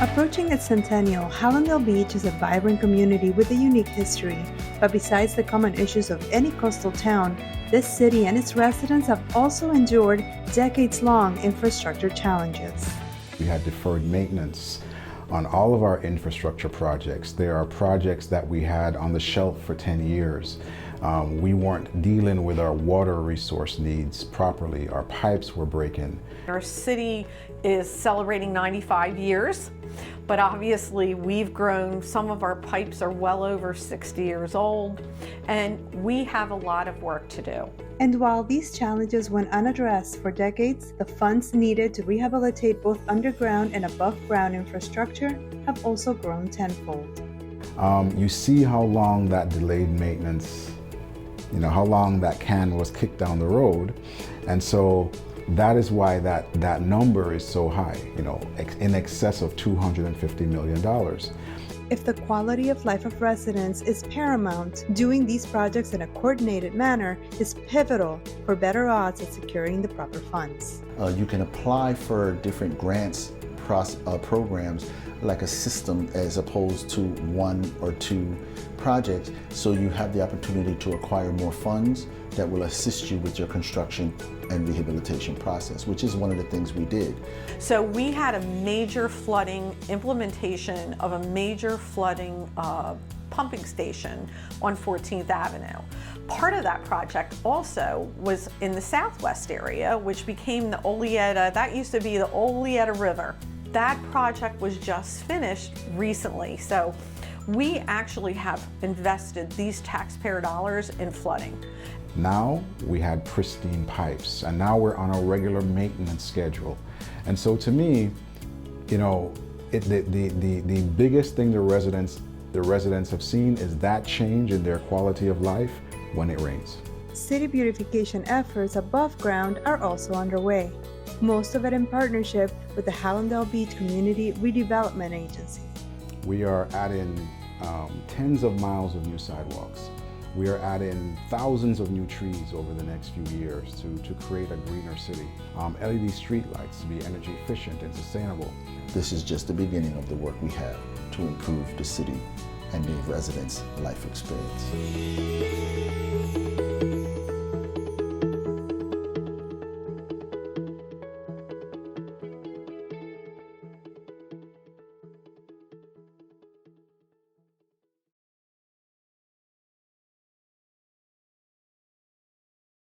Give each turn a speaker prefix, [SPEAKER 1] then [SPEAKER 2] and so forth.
[SPEAKER 1] Approaching its centennial, Hallandale Beach is a vibrant community with a unique history. But besides the common issues of any coastal town, this city and its residents have also endured decades-long infrastructure challenges.
[SPEAKER 2] We had deferred maintenance on all of our infrastructure projects. There are projects that we had on the shelf for 10 years. We weren't dealing with our water resource needs properly. Our pipes were breaking.
[SPEAKER 3] Our city is celebrating 95 years, but obviously we've grown. Some of our pipes are well over 60 years old, and we have a lot of work to do.
[SPEAKER 1] And while these challenges went unaddressed for decades, the funds needed to rehabilitate both underground and above-ground infrastructure have also grown tenfold.
[SPEAKER 2] You see how long that delayed maintenance, how long that can was kicked down the road. And so that is why that number is so high, in excess of $250 million.
[SPEAKER 1] If the quality of life of residents is paramount, doing these projects in a coordinated manner is pivotal for better odds at securing the proper funds.
[SPEAKER 4] You can apply for different grants programs like a system as opposed to one or two projects, so you have the opportunity to acquire more funds that will assist you with your construction and rehabilitation process, which is one of the things we did.
[SPEAKER 3] So we had a major flooding implementation of a major flooding pumping station on 14th Avenue. Part of that project also was in the southwest area, which became the Oleetta, that used to be the Oleetta River. That project was just finished recently. So we actually have invested these taxpayer dollars in flooding.
[SPEAKER 2] Now we had pristine pipes, and now we're on a regular maintenance schedule. And so to me, the biggest thing the residents have seen is that change in their quality of life when it rains.
[SPEAKER 1] City beautification efforts above ground are also underway, most of it in partnership with the Hallandale Beach Community Redevelopment Agency.
[SPEAKER 2] We are adding tens of miles of new sidewalks. We are adding thousands of new trees over the next few years to create a greener city. LED streetlights to be energy efficient and sustainable.
[SPEAKER 4] This is just the beginning of the work we have to improve the city and the residents' life experience.